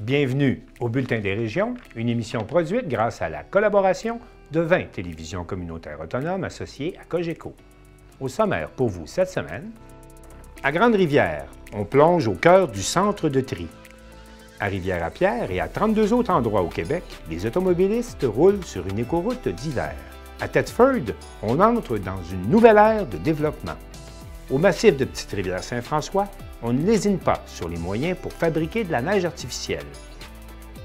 Bienvenue au Bulletin des régions, une émission produite grâce à la collaboration de 20 télévisions communautaires autonomes associées à Cogeco. Au sommaire pour vous cette semaine, à Grande-Rivière, on plonge au cœur du centre de tri. À Rivière-à-Pierre et à 32 autres endroits au Québec, les automobilistes roulent sur une écoroute d'hiver. À Thetford, on entre dans une nouvelle ère de développement. Au massif de Petite-Rivière-Saint-François, on ne lésine pas sur les moyens pour fabriquer de la neige artificielle.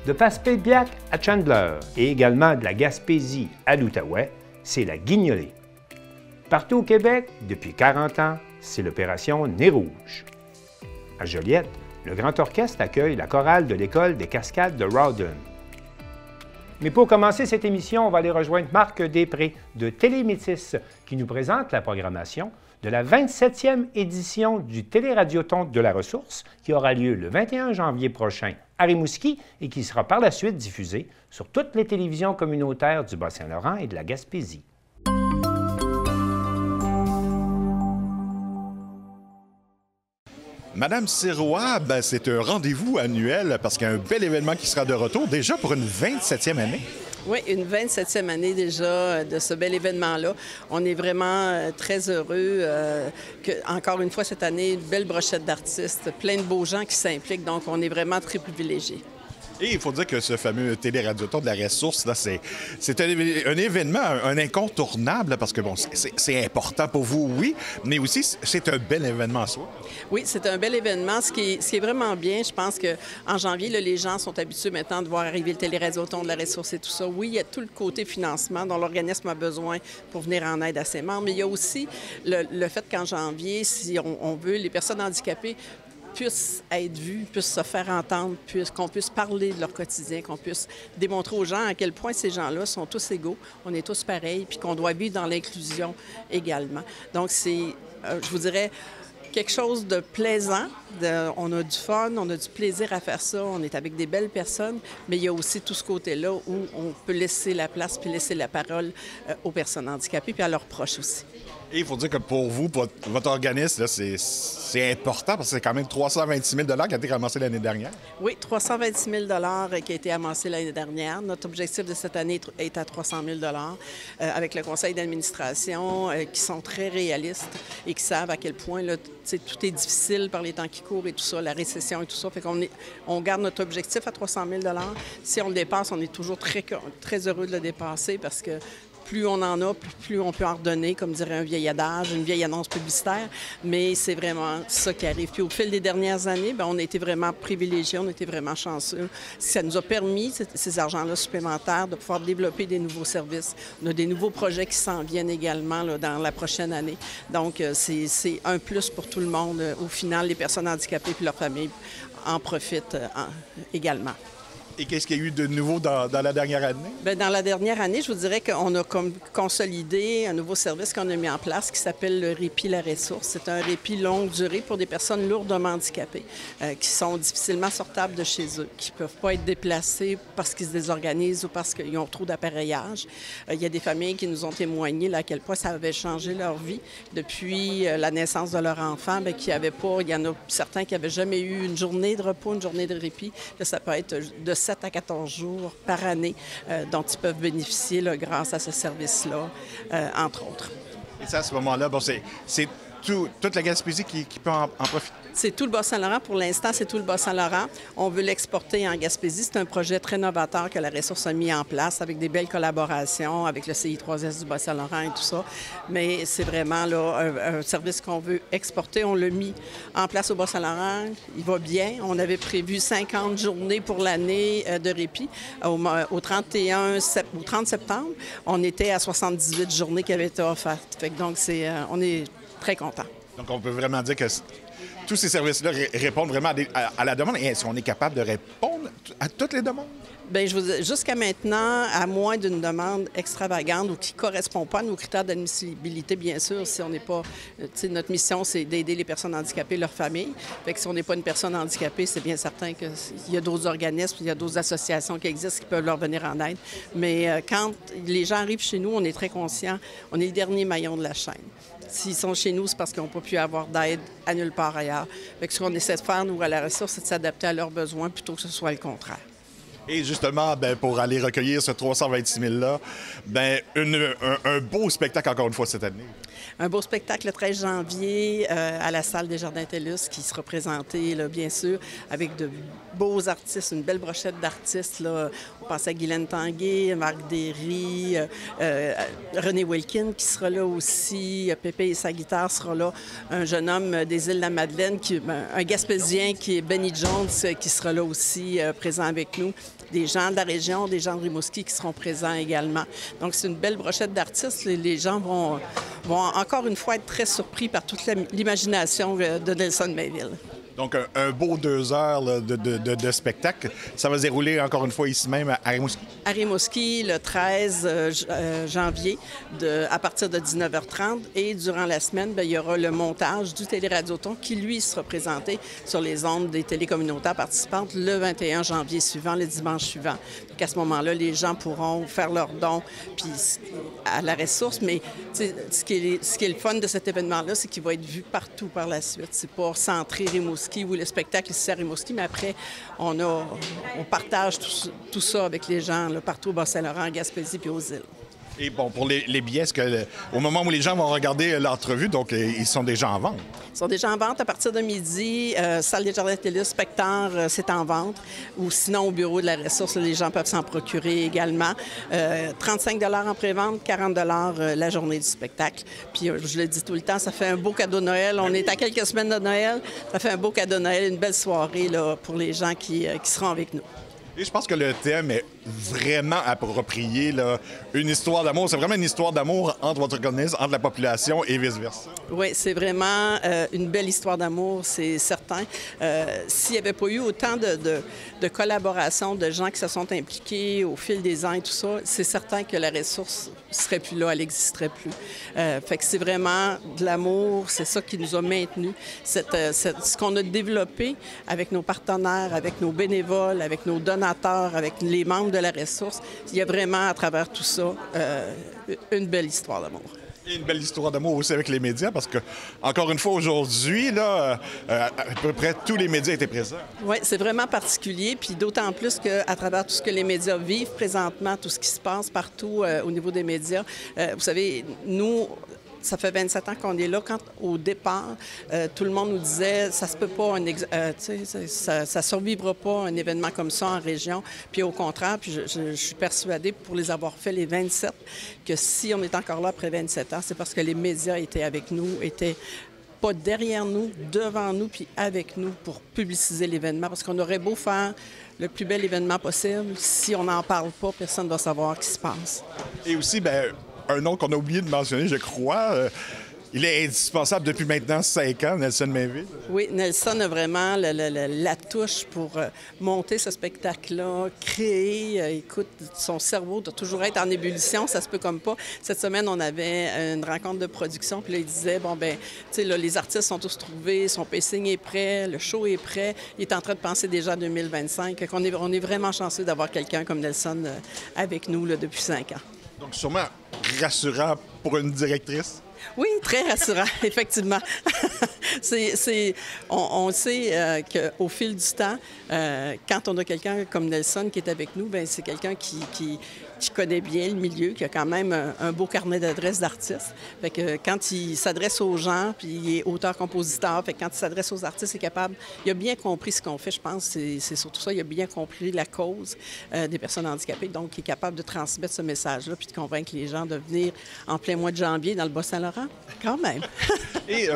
De Passepébiac à Chandler et également de la Gaspésie à l'Outaouais, c'est la guignolée. Partout au Québec, depuis 40 ans, c'est l'opération Nez rouge. À Joliette, le Grand Orchestre accueille la chorale de l'École des Cascades de Rawdon. Mais pour commencer cette émission, on va aller rejoindre Marc Després de Télémétis qui nous présente la programmation de la 27e édition du Téléradioton de la ressource qui aura lieu le 21 janvier prochain à Rimouski et qui sera par la suite diffusée sur toutes les télévisions communautaires du Bas-Saint-Laurent et de la Gaspésie. Madame Sirois, c'est un rendez-vous annuel parce qu'il y a un bel événement qui sera de retour déjà pour une 27e année. Oui, une 27e année déjà de ce bel événement-là. On est vraiment très heureux encore une fois, cette année, une belle brochette d'artistes, plein de beaux gens qui s'impliquent, donc on est vraiment très privilégiés. Et il faut dire que ce fameux Téléradioton de la ressource, là, c'est un événement, un incontournable, parce que bon, c'est important pour vous, oui, mais aussi c'est un bel événement en soi. Oui, c'est un bel événement. Ce qui est vraiment bien, je pense qu'en janvier, là, les gens sont habitués maintenant de voir arriver le Téléradioton de la ressource et tout ça. Oui, il y a tout le côté financement dont l'organisme a besoin pour venir en aide à ses membres, mais il y a aussi le fait qu'en janvier, si on veut, les personnes handicapées puissent être vues, puissent se faire entendre, qu'on puisse parler de leur quotidien, qu'on puisse démontrer aux gens à quel point ces gens-là sont tous égaux, on est tous pareils, puis qu'on doit vivre dans l'inclusion également. Donc, c'est, je vous dirais, quelque chose de plaisant. On a du fun, on a du plaisir à faire ça, on est avec des belles personnes, mais il y a aussi tout ce côté-là où on peut laisser la place puis laisser la parole aux personnes handicapées puis à leurs proches aussi. Et il faut dire que pour vous, pour votre organisme, c'est important parce que c'est quand même 326 000 $ qui a été ramassé l'année dernière. Oui, 326 000 $ qui a été amassé l'année dernière. Notre objectif de cette année est à 300 000 $ avec le conseil d'administration qui sont très réalistes et qui savent à quel point là, tout est difficile par les temps qui courent et tout ça, la récession et tout ça. Fait qu'on garde notre objectif à 300 000 $. Si on le dépasse, on est toujours très, très heureux de le dépasser parce que plus on en a, plus on peut en redonner, comme dirait un vieil adage, une vieille annonce publicitaire. Mais c'est vraiment ça qui arrive. Puis au fil des dernières années, on a été vraiment privilégiés, on a été vraiment chanceux. Ça nous a permis, ces argents-là supplémentaires, de pouvoir développer des nouveaux services. On a des nouveaux projets qui s'en viennent également là, dans la prochaine année. Donc, c'est un plus pour tout le monde. Au final, les personnes handicapées et leurs familles en profitent également. Et qu'est-ce qu'il y a eu de nouveau dans la dernière année? Bien, dans la dernière année, je vous dirais qu'on a consolidé un nouveau service qu'on a mis en place qui s'appelle le répit La Ressource. C'est un répit longue durée pour des personnes lourdement handicapées qui sont difficilement sortables de chez eux, qui ne peuvent pas être déplacées parce qu'ils se désorganisent ou parce qu'ils ont trop d'appareillage. Il y a des familles qui nous ont témoigné là, à quel point ça avait changé leur vie depuis la naissance de leur enfant, qui n'avaient pas, il y en a certains qui n'avaient jamais eu une journée de repos, une journée de répit. Là, ça peut être de 7 à 14 jours par année dont ils peuvent bénéficier là, grâce à ce service-là, entre autres. Et ça, à ce moment-là, c'est toute la Gaspésie qui peut en profiter? C'est tout le Bas-Saint-Laurent. Pour l'instant, c'est tout le Bas-Saint-Laurent. On veut l'exporter en Gaspésie. C'est un projet très novateur que la ressource a mis en place avec des belles collaborations avec le CI3S du Bas-Saint-Laurent et tout ça. Mais c'est vraiment là, un service qu'on veut exporter. On l'a mis en place au Bas-Saint-Laurent. Il va bien. On avait prévu 50 journées pour l'année de répit. Au 30 septembre, on était à 78 journées qui avaient été offertes. Fait que donc, on est très contents. Donc, on peut vraiment dire que tous ces services-là répondent vraiment à la demande. Et est-ce qu'on est capable de répondre à toutes les demandes? Bien, jusqu'à maintenant, à moins d'une demande extravagante ou qui ne correspond pas à nos critères d'admissibilité, bien sûr, si on n'est pas... notre mission, c'est d'aider les personnes handicapées et leurs familles. Fait que si on n'est pas une personne handicapée, c'est bien certain qu'il y a d'autres organismes, il y a d'autres associations qui existent qui peuvent leur venir en aide. Mais quand les gens arrivent chez nous, on est très conscients, on est le dernier maillon de la chaîne. S'ils sont chez nous, c'est parce qu'ils n'ont pas pu avoir d'aide à nulle part ailleurs. Fait que ce qu'on essaie de faire, nous, à la ressource, c'est de s'adapter à leurs besoins plutôt que ce soit le contraire. Et justement, pour aller recueillir ce 326 000-là, un beau spectacle encore une fois cette année. Un beau spectacle le 13 janvier à la salle des Jardins TELUS qui sera présenté, là, bien sûr, avec de beaux artistes, une belle brochette d'artistes. Là. On pense à Guylaine Tanguay, Marc Derry, René Wilkin qui sera là aussi, Pépé et sa guitare sera là, un jeune homme des Îles-de-la-Madeleine, un Gaspésien qui est Benny Jones qui sera là aussi présent avec nous. Des gens de la région, des gens de Rimouski qui seront présents également. Donc, c'est une belle brochette d'artistes. Les gens vont encore une fois être très surpris par toute l'imagination de Nelson Mayville. Donc, un beau 2 heures là, de spectacle. Ça va se dérouler encore une fois ici même à Rimouski. À Rimouski, le 13 janvier, à partir de 19h30. Et durant la semaine, il y aura le montage du Téléradioton qui, lui, sera présenté sur les ondes des télécommunautaires participantes le 21 janvier suivant, le dimanche suivant. Donc, à ce moment-là, les gens pourront faire leurs dons puis à la ressource. Mais ce qui est le fun de cet événement-là, c'est qu'il va être vu partout par la suite. C'est pas centré Rimouski ou le spectacle ici à Rimouski, mais après, on partage tout ça avec les gens là, partout au Bas-Saint-Laurent, en Gaspésie puis aux îles. Et bon, pour les billets, au moment où les gens vont regarder l'entrevue, donc ils sont déjà en vente? Ils sont déjà en vente à partir de midi. Salle des Jardins TELUS, Spectre, c'est en vente. Ou sinon, au bureau de la ressource, les gens peuvent s'en procurer également. 35 $ en pré-vente, 40 $ la journée du spectacle. Puis, je le dis tout le temps, ça fait un beau cadeau de Noël. On est à quelques semaines de Noël. Ça fait un beau cadeau de Noël, une belle soirée là, pour les gens qui seront avec nous. Et je pense que le thème est vraiment approprié, là. Une histoire d'amour. C'est vraiment une histoire d'amour entre votre organisme, entre la population et vice-versa. Oui, c'est vraiment une belle histoire d'amour, c'est certain. S'il n'y avait pas eu autant de collaboration, de gens qui se sont impliqués au fil des ans et tout ça, c'est certain que la ressource ne serait plus là, elle n'existerait plus. Fait que c'est vraiment de l'amour, c'est ça qui nous a maintenus. Ce qu'on a développé avec nos partenaires, avec nos bénévoles, avec nos donateurs, avec les membres de la ressource, il y a vraiment à travers tout ça une belle histoire d'amour. Et une belle histoire d'amour aussi avec les médias, parce que, encore une fois, aujourd'hui, là, à peu près tous les médias étaient présents. Oui, c'est vraiment particulier, puis d'autant plus qu'à travers tout ce que les médias vivent présentement, tout ce qui se passe partout au niveau des médias, vous savez, nous... Ça fait 27 ans qu'on est là. Quand, au départ, tout le monde nous disait ça se peut pas, ça survivra pas un événement comme ça en région. Puis au contraire, puis je suis persuadée, pour les avoir fait les 27, que si on est encore là après 27 ans, c'est parce que les médias étaient avec nous, étaient pas derrière nous, devant nous, puis avec nous pour publiciser l'événement. Parce qu'on aurait beau faire le plus bel événement possible, si on n'en parle pas, personne ne va savoir ce qui se passe. Et aussi, un nom qu'on a oublié de mentionner, je crois, il est indispensable depuis maintenant 5 ans, Nelson Mayville. Oui, Nelson a vraiment la touche pour monter ce spectacle-là, créer. Écoute, son cerveau doit toujours être en ébullition, ça se peut comme pas. Cette semaine, on avait une rencontre de production, puis là, il disait, les artistes sont tous trouvés, son pacing est prêt, le show est prêt, il est en train de penser déjà à 2025. On est vraiment chanceux d'avoir quelqu'un comme Nelson avec nous là, depuis 5 ans. Donc, sûrement rassurant pour une directrice. Oui, très rassurant, effectivement. On sait qu'au fil du temps, quand on a quelqu'un comme Nelson qui est avec nous, c'est quelqu'un qui connaît bien le milieu, qui a quand même un beau carnet d'adresses d'artistes. Fait que quand il s'adresse aux gens, puis il est auteur-compositeur, fait que quand il s'adresse aux artistes, il a bien compris ce qu'on fait, je pense. C'est surtout ça, il a bien compris la cause des personnes handicapées, donc il est capable de transmettre ce message-là, puis de convaincre les gens de venir en plein mois de janvier dans le Bas-Saint-Laurent, quand même. Et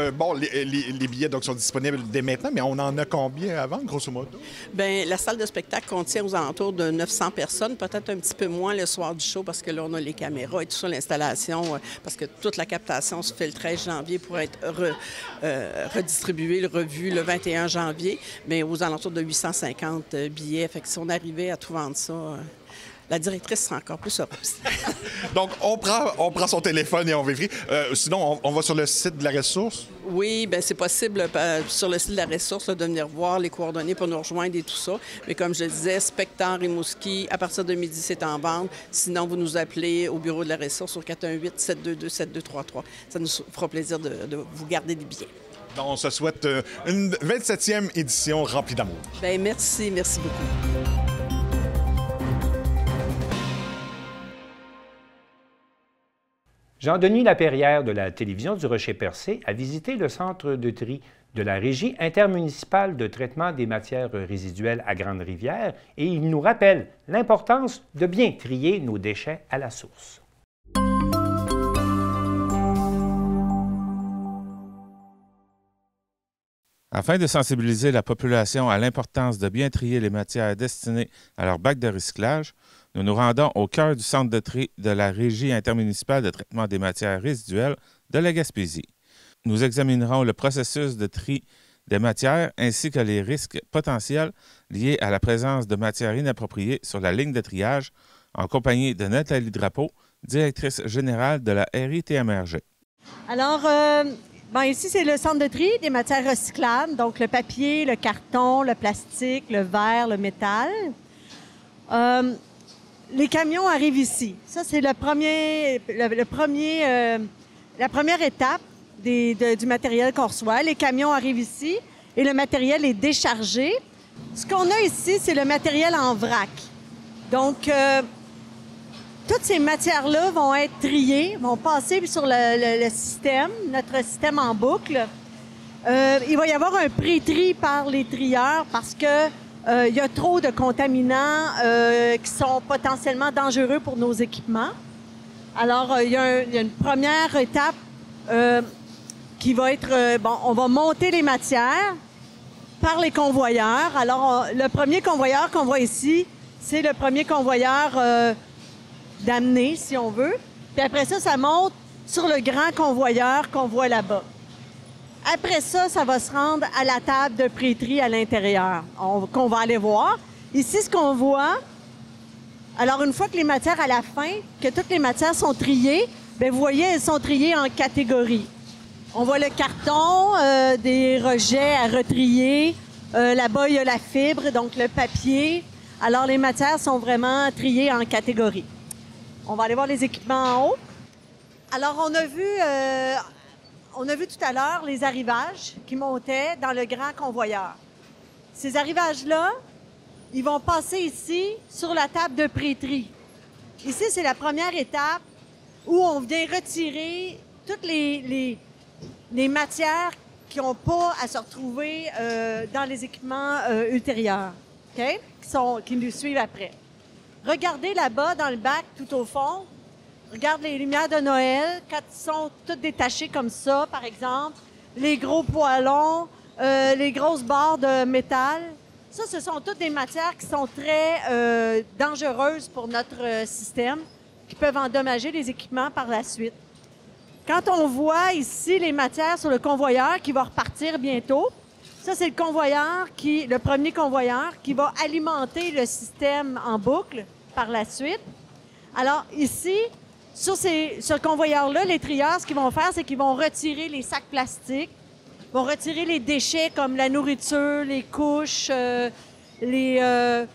les billets donc, sont disponibles dès maintenant, mais on en a combien avant, grosso modo? Bien, la salle de spectacle contient aux alentours de 900 personnes, peut-être un petit peu moins le soir du show parce que là, on a les caméras et tout ça, l'installation, parce que toute la captation se fait le 13 janvier pour être redistribuée, revue le 21 janvier, mais aux alentours de 850 billets. Fait que si on arrivait à tout vendre ça, la directrice serait encore plus heureuse. Donc, on prend son téléphone et on vérifie. Sinon, on va sur le site de la ressource? Oui, bien, c'est possible sur le site de la ressource là, de venir voir les coordonnées pour nous rejoindre et tout ça. Mais comme je le disais, Spector et Rimouski, à partir de midi, c'est en vente. Sinon, vous nous appelez au bureau de la ressource au 418-722-7233. Ça nous fera plaisir de vous garder des billets. Donc, on se souhaite une 27e édition remplie d'amour. Bien, merci beaucoup. Jean-Denis Lapérière de la télévision du Rocher-Percé a visité le centre de tri de la Régie intermunicipale de traitement des matières résiduelles à Grande-Rivière et il nous rappelle l'importance de bien trier nos déchets à la source. Afin de sensibiliser la population à l'importance de bien trier les matières destinées à leur bac de recyclage, nous nous rendons au cœur du centre de tri de la Régie intermunicipale de traitement des matières résiduelles de la Gaspésie. Nous examinerons le processus de tri des matières ainsi que les risques potentiels liés à la présence de matières inappropriées sur la ligne de triage en compagnie de Nathalie Drapeau, directrice générale de la RITMRG. Alors, ici, c'est le centre de tri des matières recyclables, donc le papier, le carton, le plastique, le verre, le métal. Les camions arrivent ici. Ça, c'est la première étape du matériel qu'on reçoit. Les camions arrivent ici et le matériel est déchargé. Ce qu'on a ici, c'est le matériel en vrac. Donc, toutes ces matières-là vont être triées, vont passer sur le système, notre système en boucle. Il va y avoir un pré-tri par les trieurs parce que il y a trop de contaminants qui sont potentiellement dangereux pour nos équipements. Alors, il y a une première étape qui va être... on va monter les matières par les convoyeurs. Alors, le premier convoyeur qu'on voit ici, c'est le premier convoyeur d'amener, si on veut. Puis après ça, ça monte sur le grand convoyeur qu'on voit là-bas. Après ça, ça va se rendre à la table de pré-tri à l'intérieur, qu'on va aller voir. Ici, ce qu'on voit, alors une fois que les matières à la fin, que toutes les matières sont triées, bien, vous voyez, elles sont triées en catégories. On voit le carton, des rejets à retrier. Là-bas, il y a la fibre, donc le papier. Alors, les matières sont vraiment triées en catégories. On va aller voir les équipements en haut. Alors, on a vu tout à l'heure les arrivages qui montaient dans le grand convoyeur. Ces arrivages-là, ils vont passer ici sur la table de pré-tri. Ici, c'est la première étape où on vient retirer toutes les matières qui n'ont pas à se retrouver dans les équipements ultérieurs, okay? qui nous suivent après. Regardez là-bas, dans le bac, tout au fond, regarde les lumières de Noël, quand ils sont toutes détachées comme ça, par exemple, les gros poêlons, les grosses barres de métal. Ça, ce sont toutes des matières qui sont très dangereuses pour notre système, qui peuvent endommager les équipements par la suite. Quand on voit ici les matières sur le convoyeur qui va repartir bientôt, ça, c'est le premier convoyeur qui va alimenter le système en boucle par la suite. Alors ici, sur ce convoyeur-là, les trieurs, ce qu'ils vont faire, c'est qu'ils vont retirer les sacs plastiques, vont retirer les déchets comme la nourriture, les couches, les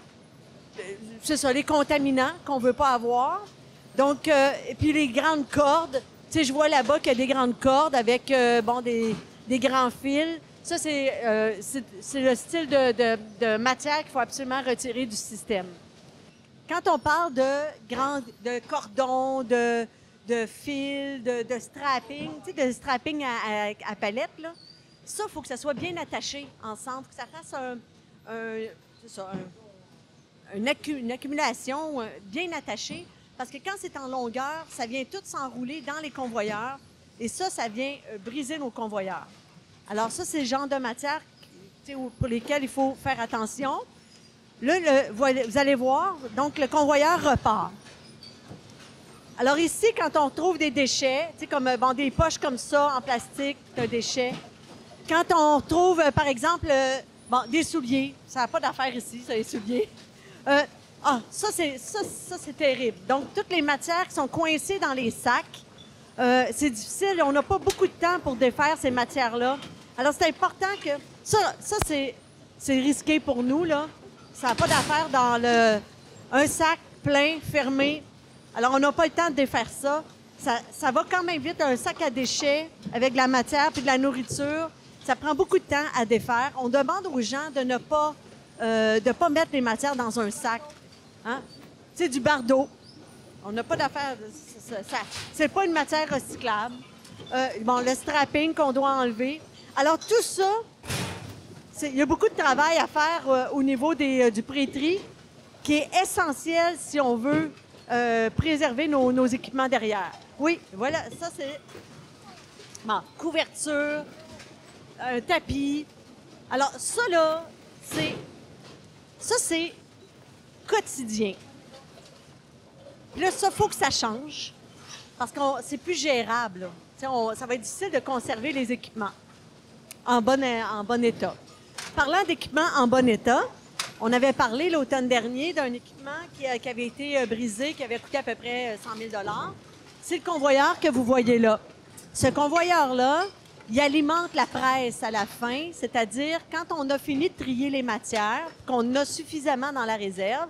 contaminants qu'on ne veut pas avoir. Donc, et puis les grandes cordes. Tu sais, je vois là-bas qu'il y a des grandes cordes avec des grands fils. Ça, c'est le style de matière qu'il faut absolument retirer du système. Quand on parle de cordons, de fils, de strapping, tu sais, de strapping à palette, là, ça, il faut que ça soit bien attaché ensemble, que ça fasse une accumulation bien attachée, parce que quand c'est en longueur, ça vient tout s'enrouler dans les convoyeurs, et ça vient briser nos convoyeurs. Alors ça, c'est le genre de matière pour lesquelles il faut faire attention. Là, vous allez voir, donc le convoyeur repart. Alors ici, quand on trouve des déchets, tu sais, comme bon, des poches comme ça en plastique, c'est un déchet. Quand on trouve, par exemple, bon, des souliers, ça n'a pas d'affaire ici, ça, les souliers. Ça, c'est terrible. Donc, toutes les matières qui sont coincées dans les sacs, c'est difficile. On n'a pas beaucoup de temps pour défaire ces matières-là. Alors, c'est important que... Ça c'est risqué pour nous, là. Ça n'a pas d'affaire dans un sac plein, fermé. Alors, on n'a pas le temps de défaire ça. Ça va quand même vite, un sac à déchets avec de la matière puis de la nourriture. Ça prend beaucoup de temps à défaire. On demande aux gens de ne pas mettre les matières dans un sac. Hein? C'est du bardeau. On n'a pas d'affaire. C'est pas une matière recyclable. Bon, le strapping qu'on doit enlever. Alors, tout ça, il y a beaucoup de travail à faire au niveau du pré-tri qui est essentiel si on veut préserver nos équipements derrière. Oui, voilà, ça c'est... Bon, couverture, un tapis. Alors, ça là, c'est quotidien. Puis là, ça, il faut que ça change parce que c'est plus gérable. Là. Ça va être difficile de conserver les équipements en bon état. Parlant d'équipements en bon état, on avait parlé l'automne dernier d'un équipement qui avait été brisé, qui avait coûté à peu près 100 000 $. C'est le convoyeur que vous voyez là. Ce convoyeur-là, il alimente la presse à la fin, c'est-à-dire quand on a fini de trier les matières, qu'on a suffisamment dans la réserve,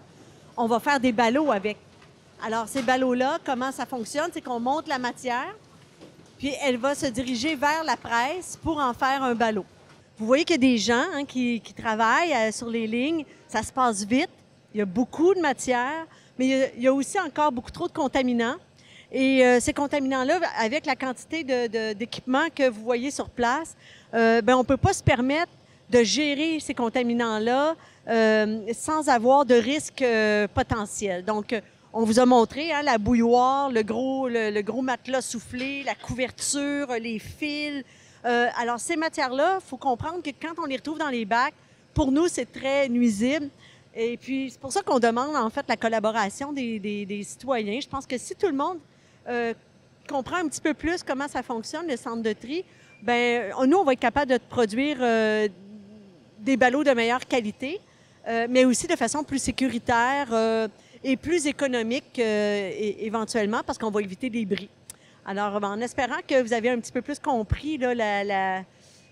on va faire des ballots avec. Alors, ces ballots-là, comment ça fonctionne? C'est qu'on monte la matière, puis elle va se diriger vers la presse pour en faire un ballot. Vous voyez qu'il y a des gens qui travaillent sur les lignes. Ça se passe vite. Il y a beaucoup de matière, mais il y a aussi encore beaucoup trop de contaminants. Et ces contaminants-là, avec la quantité d'équipements que vous voyez sur place, on ne peut pas se permettre de gérer ces contaminants-là sans avoir de risques potentiels. Donc, on vous a montré la bouilloire, le gros matelas soufflé, la couverture, les fils. Alors, ces matières-là, il faut comprendre que quand on les retrouve dans les bacs, pour nous, c'est très nuisible. Et puis, c'est pour ça qu'on demande, en fait, la collaboration des citoyens. Je pense que si tout le monde comprend un petit peu plus comment ça fonctionne, le centre de tri, nous, on va être capable de produire des ballots de meilleure qualité, mais aussi de façon plus sécuritaire et plus économique éventuellement, parce qu'on va éviter des bris. Alors, en espérant que vous avez un petit peu plus compris là,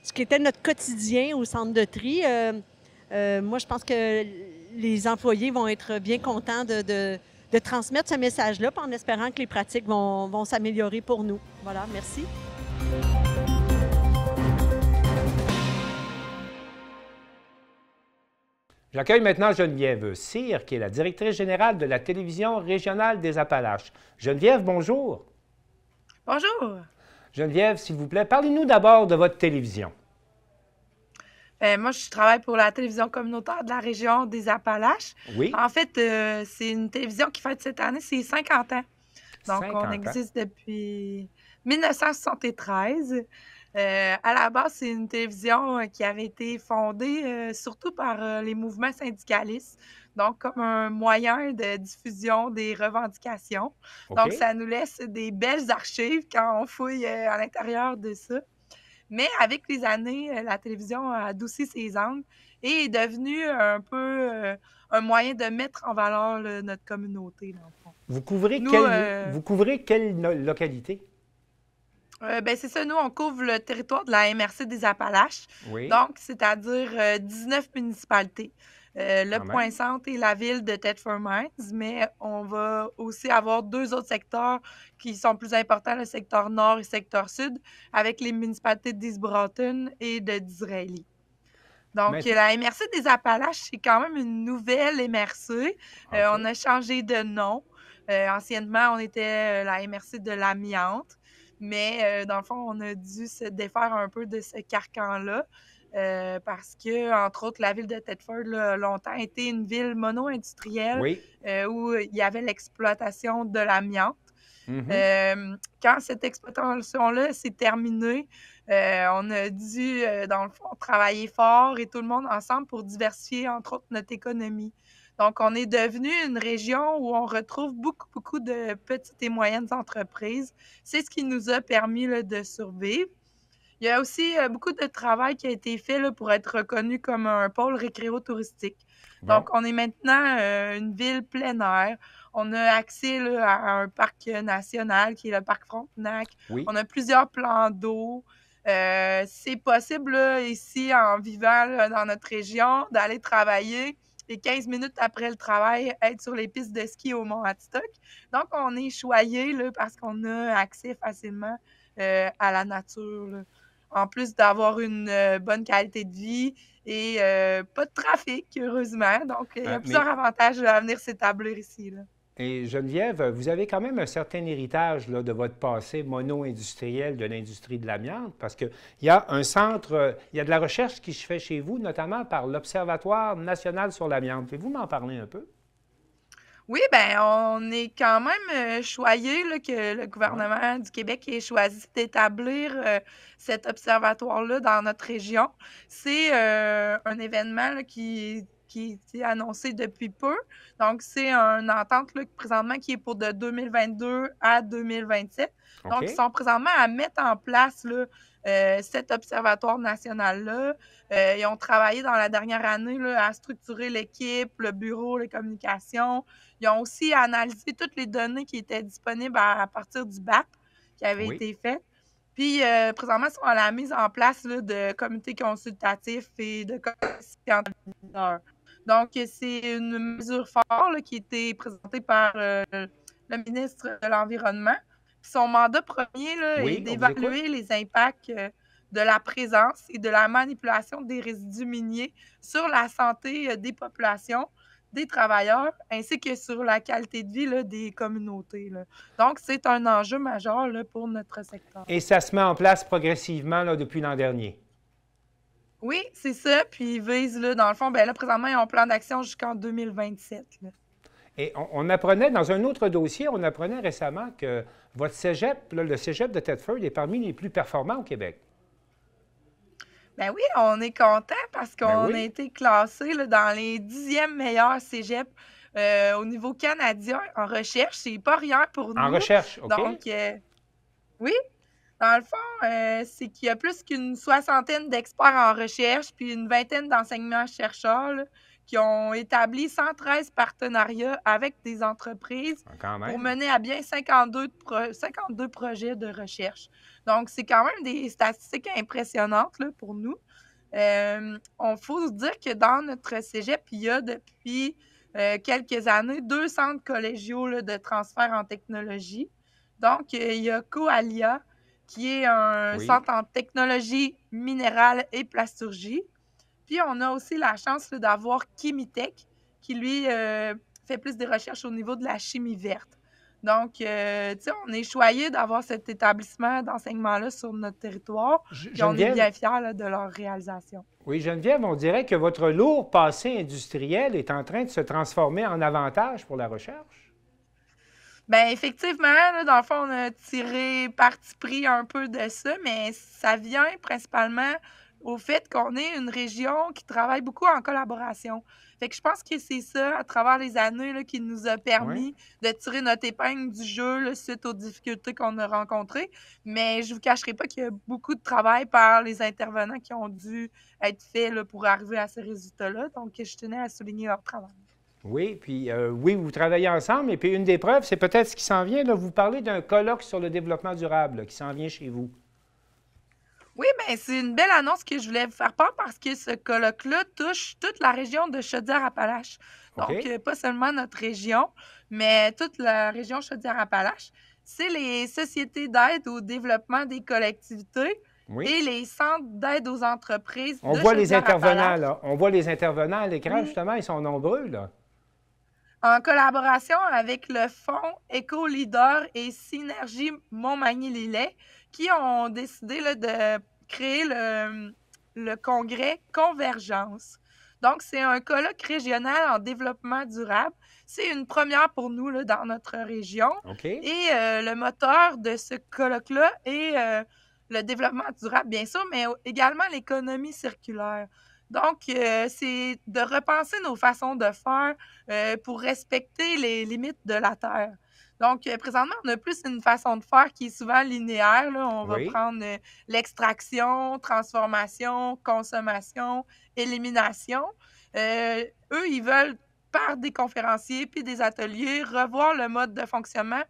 ce qui était notre quotidien au centre de tri, moi, je pense que les employés vont être bien contents de transmettre ce message-là, en espérant que les pratiques vont s'améliorer pour nous. Voilà, merci. J'accueille maintenant Geneviève Cyr, qui est la directrice générale de la télévision régionale des Appalaches. Geneviève, bonjour. Bonjour. Geneviève, s'il vous plaît, parlez-nous d'abord de votre télévision. Moi, je travaille pour la télévision communautaire de la région des Appalaches. Oui. En fait, c'est une télévision qui fête cette année ses 50 ans. Donc, 50 on existe depuis 1973. À la base, c'est une télévision qui avait été fondée surtout par les mouvements syndicalistes, donc comme un moyen de diffusion des revendications. OK. Donc, ça nous laisse des belles archives quand on fouille à l'intérieur de ça. Mais avec les années, la télévision a adouci ses angles et est devenue un peu un moyen de mettre en valeur notre communauté, dans le fond. Vous couvrez, vous couvrez quelle localité? C'est ça, nous, on couvre le territoire de la MRC des Appalaches, Oui. donc c'est-à-dire 19 municipalités. Le Quand point même. centre est la ville de Thetford Mines, mais on va aussi avoir deux autres secteurs qui sont plus importants, le secteur nord et le secteur sud, avec les municipalités d'East Broughton et de Disraeli. Donc, Mais- la MRC des Appalaches, c'est quand même une nouvelle MRC. OK. On a changé de nom. Anciennement, on était la MRC de l'amiante, mais dans le fond, on a dû se défaire un peu de ce carcan-là parce que, entre autres, la ville de Thetford là, a longtemps été une ville mono-industrielle Oui. où il y avait l'exploitation de l'amiante. Mhm. Quand cette exploitation-là s'est terminée, on a dû, dans le fond, travailler fort et tout le monde ensemble pour diversifier, entre autres, notre économie. Donc, on est devenu une région où on retrouve beaucoup, beaucoup de petites et moyennes entreprises. C'est ce qui nous a permis là, de survivre. Il y a aussi beaucoup de travail qui a été fait là, pour être reconnu comme un pôle récréo-touristique. Bon, Donc, on est maintenant une ville plein air. On a accès là, à un parc national qui est le parc Frontenac. oui. On a plusieurs plans d'eau. C'est possible là, ici, en vivant là, dans notre région, d'aller travailler et 15 minutes après le travail, être sur les pistes de ski au Mont-Hatstock. Donc, on est choyé là, parce qu'on a accès facilement à la nature, là. En plus d'avoir une bonne qualité de vie et pas de trafic, heureusement. Donc, il y a plusieurs Mais avantages à venir s'établir ici, là. et Geneviève, vous avez quand même un certain héritage là, de votre passé mono-industriel de l'industrie de l'amiante, parce qu'il y a un centre, il y a de la recherche qui se fait chez vous, notamment par l'Observatoire national sur l'amiante. Pouvez-vous m'en parler un peu? Oui, ben on est quand même choyé là, que le Oui. gouvernement du Québec ait choisi d'établir cet observatoire-là dans notre région. C'est un événement là, qui est annoncé depuis peu. Donc, c'est une entente là, présentement qui est pour de 2022 à 2027. Donc, ils OK. sont présentement à mettre en place là, cet observatoire national-là. Ils ont travaillé dans la dernière année là, à structurer l'équipe, le bureau, les communications. Ils ont aussi analysé toutes les données qui étaient disponibles à partir du BAP qui avait Oui. été fait. Puis, présentement, ils sont à la mise en place là, de comités consultatifs et de comités scientifiques. Donc, c'est une mesure forte là, qui a été présentée par le ministre de l'Environnement. Puis son mandat premier là, est Oui, on vous écoute. d'évaluer les impacts de la présence et de la manipulation des résidus miniers sur la santé des populations, des travailleurs, ainsi que sur la qualité de vie là, des communautés, là. Donc, c'est un enjeu majeur là, pour notre secteur. Et ça se met en place progressivement là, depuis l'an dernier. Oui, c'est ça. Puis, ils visent, là, dans le fond, ben là, présentement, ils ont un plan d'action jusqu'en 2027, là. Et on apprenait, dans un autre dossier, on apprenait récemment que votre cégep, là, le cégep de Thetford, est parmi les plus performants au Québec. Ben oui, on est content parce Ben qu'on a oui, été classé là, dans les 10e meilleurs cégeps au niveau canadien en recherche. C'est pas rien pour en nous. recherche, OK? Donc, oui, dans le fond, c'est qu'il y a plus qu'une soixantaine d'experts en recherche puis une vingtaine d'enseignants-chercheurs là, qui ont établi 113 partenariats avec des entreprises Quand pour même. mener à bien 52 projets de recherche. Donc, c'est quand même des statistiques impressionnantes là, pour nous. On faut se dire que dans notre cégep, il y a depuis quelques années 2 centres collégiaux là, de transfert en technologie. Donc, il y a Coalia, qui est un Oui. centre en technologie minérale et plasturgie. Puis, on a aussi la chance là, d'avoir Kimitech, qui, lui, fait plus des recherches au niveau de la chimie verte. Donc, tu sais, on est choyé d'avoir cet établissement d'enseignement-là sur notre territoire, puis on est Geneviève, bien fiers là, de leur réalisation. oui, Geneviève, on dirait que votre lourd passé industriel est en train de se transformer en avantage pour la recherche. Ben effectivement, là, dans le fond, on a tiré parti pris un peu de ça, mais ça vient principalement au fait qu'on est une région qui travaille beaucoup en collaboration. Fait que je pense que c'est ça, à travers les années, là, qui nous a Oui. permis de tirer notre épingle du jeu là, suite aux difficultés qu'on a rencontrées. Mais je vous cacherai pas qu'il y a beaucoup de travail par les intervenants qui ont dû être faits là, pour arriver à ces résultats-là. Donc, je tenais à souligner leur travail. Oui, puis oui, vous travaillez ensemble. Et puis une des preuves, c'est peut-être ce qui s'en vient. Là, vous parlez d'un colloque sur le développement durable là, qui s'en vient chez vous. Oui, bien, c'est une belle annonce que je voulais vous faire part parce que ce colloque-là touche toute la région de Chaudière-Appalaches. OK? Donc, pas seulement notre région, mais toute la région Chaudière-Appalaches. C'est les sociétés d'aide au développement des collectivités Oui. et les centres d'aide aux entreprises On de voit les intervenants, Chaudière-Appalaches. là. On voit les intervenants à l'écran, Oui. justement. Ils sont nombreux, là. En collaboration avec le Fonds Éco-Leader et Synergie Montmagny-Lillet, qui ont décidé là, de créer le congrès Convergence. Donc, c'est un colloque régional en développement durable. C'est une première pour nous là, dans notre région. OK? Et le moteur de ce colloque-là est le développement durable, bien sûr, mais également l'économie circulaire. Donc, c'est de repenser nos façons de faire pour respecter les limites de la Terre. Donc, présentement, on a plus une façon de faire qui est souvent linéaire, là. On va Oui. prendre l'extraction, transformation, consommation, élimination. Eux, ils veulent, par des conférenciers puis des ateliers, revoir le mode de fonctionnement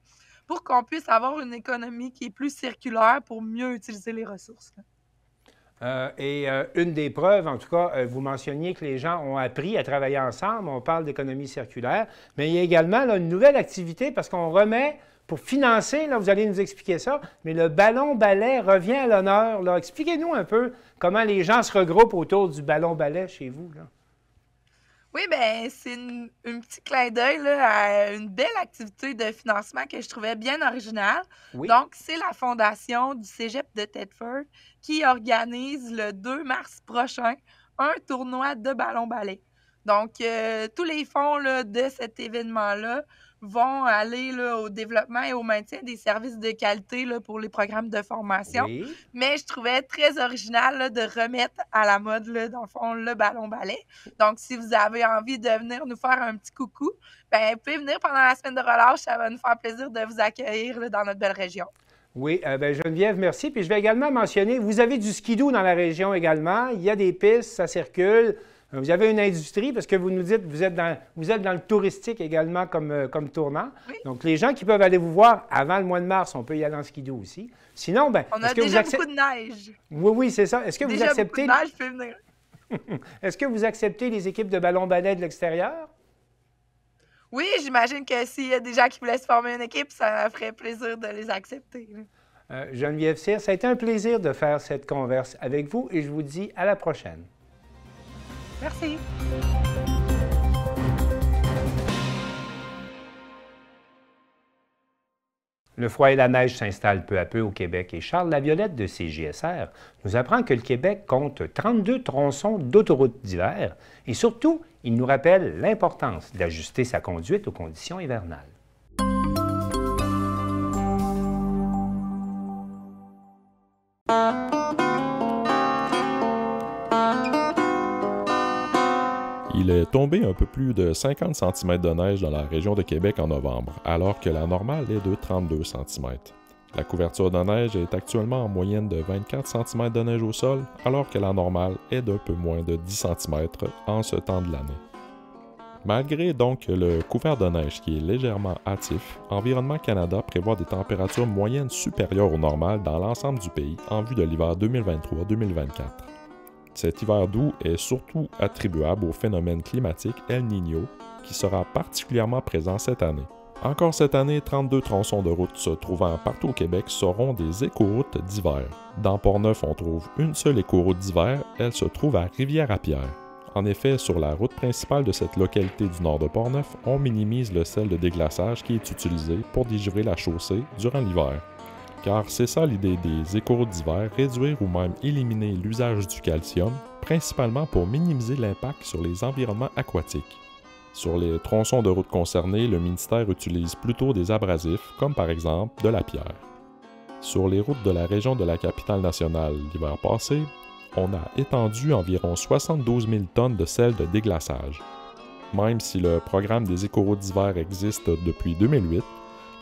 pour qu'on puisse avoir une économie qui est plus circulaire pour mieux utiliser les ressources, là. Une des preuves, en tout cas, vous mentionniez que les gens ont appris à travailler ensemble. On parle d'économie circulaire, mais il y a également là, une nouvelle activité parce qu'on remet, pour financer, là, vous allez nous expliquer ça, mais le ballon-ballet revient à l'honneur, là. Expliquez-nous un peu comment les gens se regroupent autour du ballon-ballet chez vous, là. Oui, bien, c'est un petit clin d'œil là, à une belle activité de financement que je trouvais bien originale. Oui. Donc, c'est la fondation du Cégep de Thetford qui organise le 2 mars prochain un tournoi de ballon-ballet. Donc, tous les fonds là, de cet événement-là vont aller là, au développement et au maintien des services de qualité là, pour les programmes de formation. Oui. Mais je trouvais très original là, de remettre à la mode, là, dans le fond, le ballon-ballet. Donc, si vous avez envie de venir nous faire un petit coucou, bien, vous pouvez venir pendant la semaine de relâche. Ça va nous faire plaisir de vous accueillir là, dans notre belle région. Oui, bien, Geneviève, merci. Puis je vais également mentionner, vous avez du skidoo dans la région également. Il y a des pistes, ça circule. Vous avez une industrie, parce que vous nous dites que vous êtes dans le touristique également comme tournant. Oui. Donc, les gens qui peuvent aller vous voir avant le mois de mars, on peut y aller en skidoo aussi. Sinon, bien, on a déjà beaucoup de neige. Oui, oui, c'est ça. Est-ce que déjà vous acceptez... beaucoup de neige, je peux venir. Est-ce que vous acceptez les équipes de ballon-ballet de l'extérieur? Oui, j'imagine que s'il y a des gens qui voulaient se former une équipe, ça ferait plaisir de les accepter. Geneviève Cyr, ça a été un plaisir de faire cette converse avec vous et je vous dis à la prochaine. Merci. Le froid et la neige s'installent peu à peu au Québec et Charles Laviolette de CJSR nous apprend que le Québec compte 32 tronçons d'autoroutes d'hiver et surtout, il nous rappelle l'importance d'ajuster sa conduite aux conditions hivernales. Il est tombé un peu plus de 50 cm de neige dans la région de Québec en novembre, alors que la normale est de 32 cm. La couverture de neige est actuellement en moyenne de 24 cm de neige au sol, alors que la normale est d'un peu moins de 10 cm en ce temps de l'année. Malgré donc le couvert de neige qui est légèrement hâtif, Environnement Canada prévoit des températures moyennes supérieures au normal dans l'ensemble du pays en vue de l'hiver 2023-2024. Cet hiver doux est surtout attribuable au phénomène climatique El Niño qui sera particulièrement présent cette année. Encore cette année, 32 tronçons de route se trouvant partout au Québec seront des écoroutes d'hiver. Dans Portneuf, on trouve une seule écoroute d'hiver, elle se trouve à Rivière-à-Pierre. En effet, sur la route principale de cette localité du nord de Portneuf, on minimise le sel de déglaçage qui est utilisé pour dégivrer la chaussée durant l'hiver. Car c'est ça l'idée des écoroutes d'hiver, réduire ou même éliminer l'usage du calcium, principalement pour minimiser l'impact sur les environnements aquatiques. Sur les tronçons de route concernés, le ministère utilise plutôt des abrasifs, comme par exemple de la pierre. Sur les routes de la région de la capitale nationale l'hiver passé, on a étendu environ 72 000 tonnes de sel de déglaçage. Même si le programme des écoroutes d'hiver existe depuis 2008,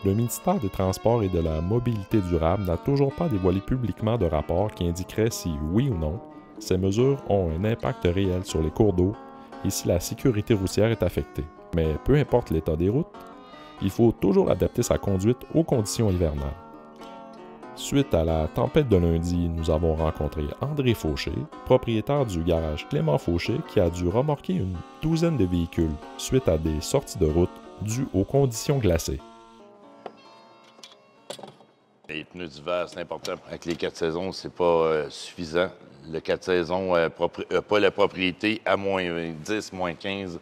le ministère des Transports et de la Mobilité durable n'a toujours pas dévoilé publiquement de rapport qui indiquerait si, oui ou non, ces mesures ont un impact réel sur les cours d'eau et si la sécurité routière est affectée. Mais peu importe l'état des routes, il faut toujours adapter sa conduite aux conditions hivernales. Suite à la tempête de lundi, nous avons rencontré André Fauché, propriétaire du garage Clément Fauché, qui a dû remorquer une douzaine de véhicules suite à des sorties de route dues aux conditions glacées. Les pneus d'hiver, c'est important. Avec les 4 saisons, c'est pas suffisant. Le 4 saisons n'a pas la propriété à moins 10, moins 15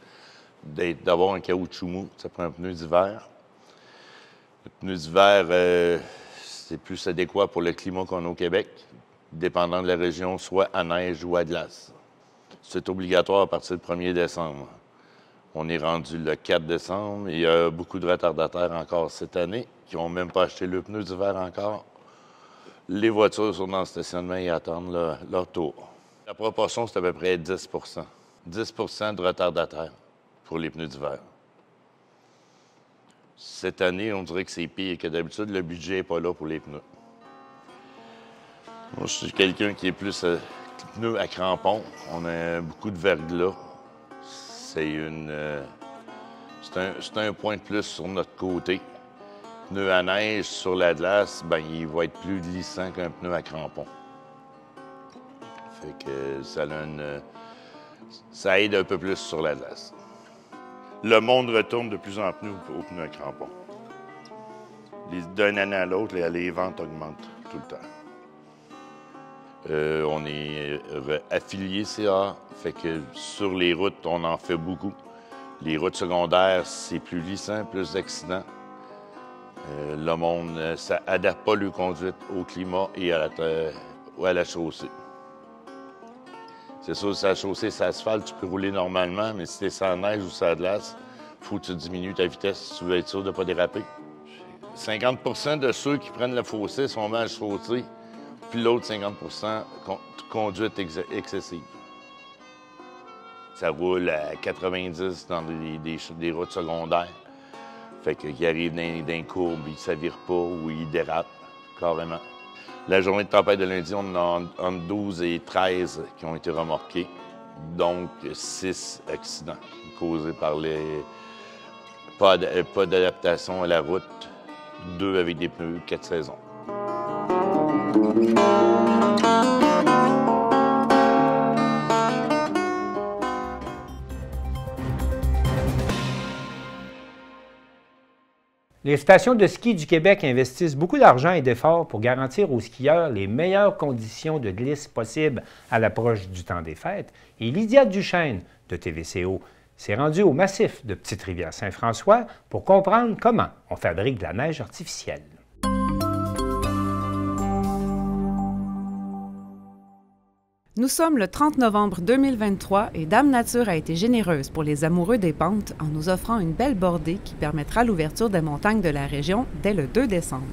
d'avoir un caoutchouc mou. Ça prend un pneu d'hiver. Le pneu d'hiver, c'est plus adéquat pour le climat qu'on a au Québec, dépendant de la région, soit à neige ou à glace. C'est obligatoire à partir du 1er décembre. On est rendu le 4 décembre. Il y a beaucoup de retardataires encore cette année qui n'ont même pas acheté le pneu d'hiver encore. Les voitures sont dans le stationnement et attendent leur tour. La proportion, c'est à peu près 10 10 de retardataires pour les pneus d'hiver. Cette année, on dirait que c'est pire que d'habitude. Le budget n'est pas là pour les pneus. Moi, je suis quelqu'un qui est plus pneus à crampons. On a beaucoup de verglas. C'est un point de plus sur notre côté. Pneu à neige sur la glace, ben, il va être plus glissant qu'un pneu à crampons. Fait que ça aide un peu plus sur la glace. Le monde retourne de plus en plus aux pneus à crampons. D'une année à l'autre, les ventes augmentent tout le temps. On est affilié CA, fait que sur les routes, on en fait beaucoup. Les routes secondaires, c'est plus glissant, plus d'accidents. Le monde, ça n'adapte pas leur conduite au climat et à la chaussée. C'est sûr, sur la chaussée, c'est asphalte, tu peux rouler normalement, mais si tu es sans neige ou sans glace, il faut que tu diminues ta vitesse si tu veux être sûr de ne pas déraper. 50 de ceux qui prennent le fossé sont mal chaussés, puis l'autre 50 conduite excessive. Ça roule à 90 dans des routes secondaires. Fait qu'ils arrivent dans une courbe, ils ne s'avirent pas ou ils dérapent carrément. La journée de tempête de lundi, on a entre 12 et 13 qui ont été remorqués. Donc, 6 accidents causés par pas d'adaptation à la route, 2 avec des pneus 4 saisons. Les stations de ski du Québec investissent beaucoup d'argent et d'efforts pour garantir aux skieurs les meilleures conditions de glisse possibles à l'approche du temps des fêtes. Et Lydia Duchesne de TVCO s'est rendue au massif de Petite-Rivière-Saint-François pour comprendre comment on fabrique de la neige artificielle. Nous sommes le 30 novembre 2023 et Dame Nature a été généreuse pour les amoureux des pentes en nous offrant une belle bordée qui permettra l'ouverture des montagnes de la région dès le 2 décembre.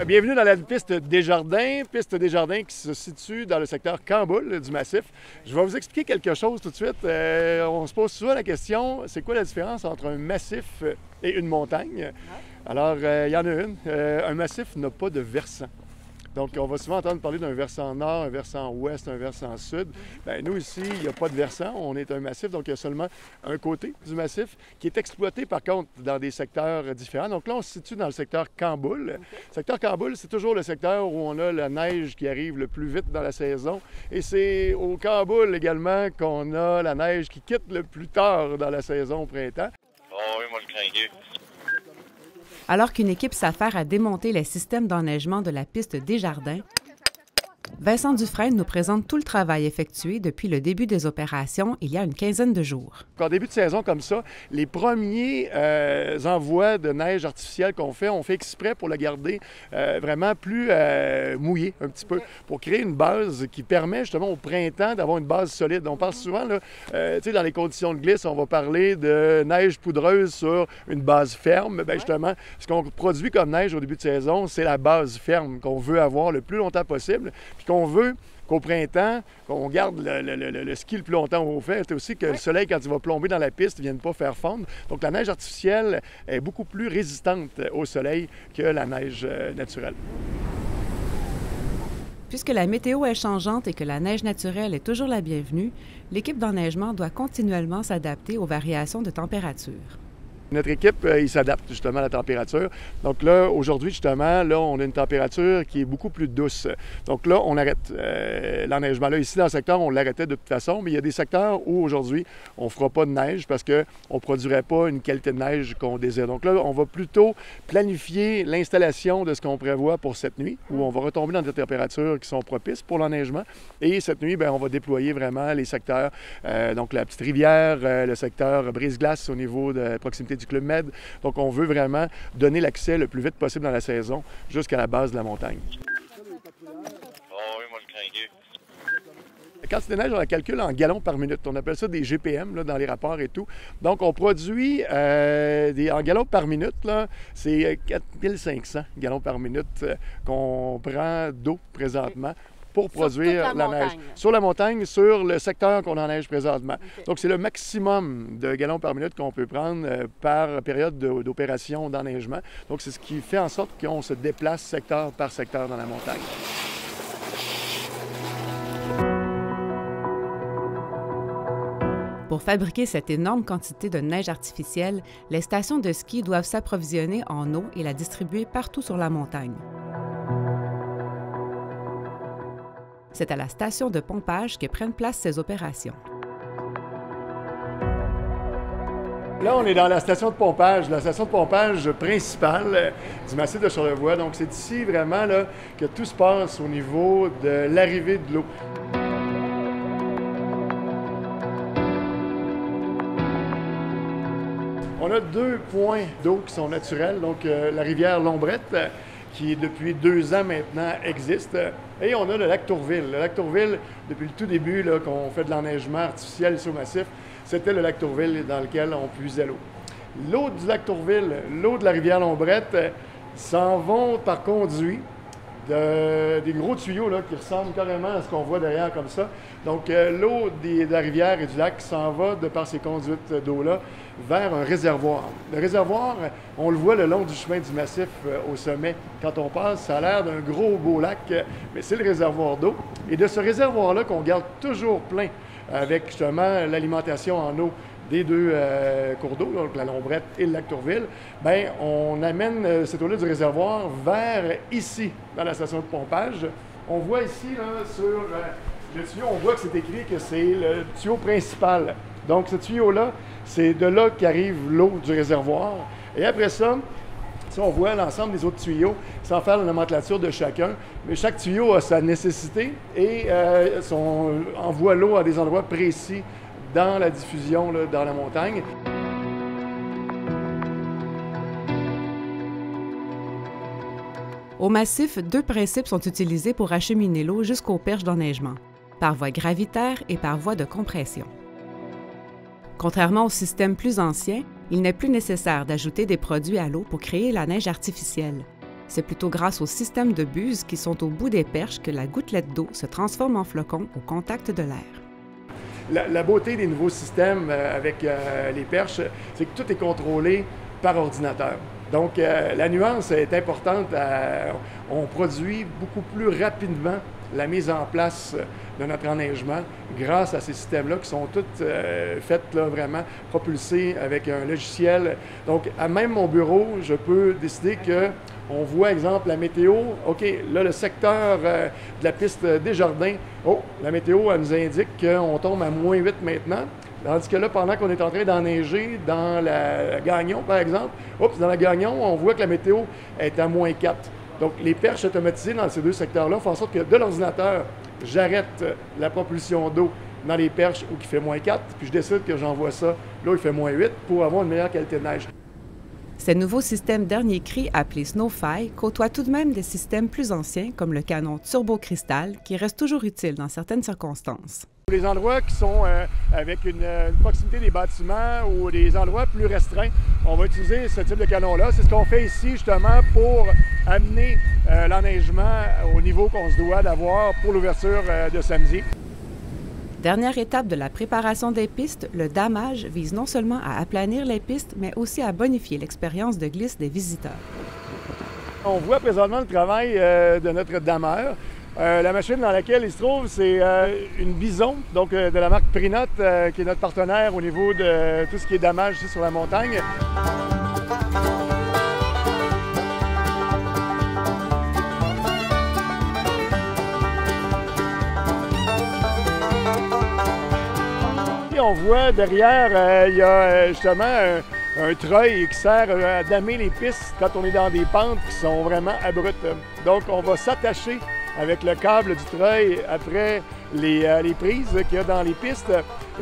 Bienvenue dans la piste Desjardins qui se situe dans le secteur Camboul du massif. Je vais vous expliquer quelque chose tout de suite. On se pose souvent la question, c'est quoi la différence entre un massif et une montagne? Alors, il y en a une. Un massif n'a pas de versant. Donc, on va souvent entendre parler d'un versant nord, un versant ouest, un versant sud. Bien, nous, ici, il n'y a pas de versant. On est un massif, donc il y a seulement un côté du massif qui est exploité, par contre, dans des secteurs différents. Donc là, on se situe dans le secteur Camboul. Okay. Le secteur Camboul, c'est toujours le secteur où on a la neige qui arrive le plus vite dans la saison. Et c'est au Camboul également qu'on a la neige qui quitte le plus tard dans la saison au printemps. Oh oui, moi, le cringué. Alors qu'une équipe s'affaire à démonter les systèmes d'enneigement de la piste Desjardins, Vincent Dufresne nous présente tout le travail effectué depuis le début des opérations il y a une quinzaine de jours. En début de saison comme ça, les premiers envois de neige artificielle qu'on fait, on fait exprès pour le garder vraiment plus mouillé un petit peu, pour créer une base qui permet justement au printemps d'avoir une base solide. On parle souvent, là, dans les conditions de glisse, on va parler de neige poudreuse sur une base ferme. Bien, justement, ce qu'on produit comme neige au début de saison, c'est la base ferme qu'on veut avoir le plus longtemps possible. Puis qu'on veut qu'au printemps, qu'on garde le ski le plus longtemps au fait. C'est aussi que le soleil, quand il va plomber dans la piste, ne vienne pas faire fondre. Donc la neige artificielle est beaucoup plus résistante au soleil que la neige naturelle. Puisque la météo est changeante et que la neige naturelle est toujours la bienvenue, l'équipe d'enneigement doit continuellement s'adapter aux variations de température. Notre équipe, il s'adapte justement à la température. Donc là, aujourd'hui, justement, là, on a une température qui est beaucoup plus douce. Donc là, on arrête l'enneigement. Là, ici, dans le secteur, on l'arrêtait de toute façon, mais il y a des secteurs où, aujourd'hui, on ne fera pas de neige parce qu'on ne produirait pas une qualité de neige qu'on désire. Donc là, on va plutôt planifier l'installation de ce qu'on prévoit pour cette nuit, où on va retomber dans des températures qui sont propices pour l'enneigement. Et cette nuit, bien, on va déployer vraiment les secteurs, donc la petite rivière, le secteur brise-glace au niveau de proximité du Club Med. Donc, on veut vraiment donner l'accès le plus vite possible dans la saison jusqu'à la base de la montagne. Oh oui, moi, le cringué. quantité de neige, on la calcule en gallons par minute. On appelle ça des GPM là, dans les rapports et tout. Donc, on produit en gallons par minute, c'est 4500 gallons par minute qu'on prend d'eau présentement pour produire la neige. Sur la montagne, sur le secteur qu'on enneige présentement. Okay. Donc, c'est le maximum de gallons par minute qu'on peut prendre par période d'opération d'enneigement. Donc, c'est ce qui fait en sorte qu'on se déplace secteur par secteur dans la montagne. Pour fabriquer cette énorme quantité de neige artificielle, les stations de ski doivent s'approvisionner en eau et la distribuer partout sur la montagne. C'est à la station de pompage que prennent place ces opérations. Là, on est dans la station de pompage principale du massif de Charlevoix. Donc, c'est ici vraiment là, que tout se passe au niveau de l'arrivée de l'eau. On a 2 points d'eau qui sont naturels. Donc, la rivière Lombrette, qui depuis 2 ans maintenant existe. Et on a le lac Tourville. Le lac Tourville, depuis le tout début qu'on fait de l'enneigement artificiel ici au massif, c'était le lac Tourville dans lequel on puisait l'eau. L'eau du lac Tourville, l'eau de la rivière Lombrette, s'en vont par conduit des gros tuyaux là, qui ressemblent carrément à ce qu'on voit derrière comme ça. Donc, l'eau de la rivière et du lac s'en va de par ces conduites d'eau-là vers un réservoir. Le réservoir, on le voit le long du chemin du massif au sommet. Quand on passe, ça a l'air d'un gros beau lac, mais c'est le réservoir d'eau. Et de ce réservoir-là qu'on garde toujours plein avec justement l'alimentation en eau des 2 cours d'eau, donc la Lombrette et le lac Tourville, bien, on amène cette eau-là du réservoir vers ici, dans la station de pompage. On voit ici, là, sur le tuyau, on voit que c'est écrit que c'est le tuyau principal. Donc, ce tuyau-là, c'est de là qu'arrive l'eau du réservoir. Et après ça, si on voit l'ensemble des autres tuyaux, sans faire la nomenclature de chacun, mais chaque tuyau a sa nécessité et envoie l'eau à des endroits précis dans la diffusion, là, dans la montagne. Au massif, 2 principes sont utilisés pour acheminer l'eau jusqu'aux perches d'enneigement, par voie gravitaire et par voie de compression. Contrairement au système plus ancien, il n'est plus nécessaire d'ajouter des produits à l'eau pour créer la neige artificielle. C'est plutôt grâce aux systèmes de buses qui sont au bout des perches que la gouttelette d'eau se transforme en flocon au contact de l'air. La beauté des nouveaux systèmes avec les perches, c'est que tout est contrôlé par ordinateur. Donc, la nuance est importante. On produit beaucoup plus rapidement la mise en place de notre enneigement grâce à ces systèmes-là qui sont toutes faites là, vraiment propulsées avec un logiciel. Donc, à même mon bureau, je peux décider que on voit, exemple, la météo. OK, là, le secteur de la piste Desjardins, oh, la météo, elle nous indique qu'on tombe à -8 maintenant. Tandis que là, pendant qu'on est en train d'enneiger dans la Gagnon, par exemple, dans la Gagnon, on voit que la météo est à -4. Donc, les perches automatisées dans ces 2 secteurs-là font en sorte que de l'ordinateur, j'arrête la propulsion d'eau dans les perches où il fait -4, puis je décide que j'envoie ça là où il fait -8 pour avoir une meilleure qualité de neige. Ces nouveaux systèmes dernier cri appelés Snowfly côtoient tout de même des systèmes plus anciens comme le canon Turbo-Cristal qui reste toujours utile dans certaines circonstances. Les endroits qui sont avec une proximité des bâtiments ou des endroits plus restreints, on va utiliser ce type de canon-là. C'est ce qu'on fait ici justement pour amener l'enneigement au niveau qu'on se doit d'avoir pour l'ouverture de samedi. Dernière étape de la préparation des pistes, le damage vise non seulement à aplanir les pistes, mais aussi à bonifier l'expérience de glisse des visiteurs. On voit présentement le travail de notre dameur. La machine dans laquelle il se trouve, c'est une Bison, donc de la marque Prinote, qui est notre partenaire au niveau de tout ce qui est damage ici sur la montagne. On voit derrière, il y a justement un treuil qui sert à damer les pistes quand on est dans des pentes qui sont vraiment abruptes. Donc, on va s'attacher avec le câble du treuil après les prises qu'il y a dans les pistes.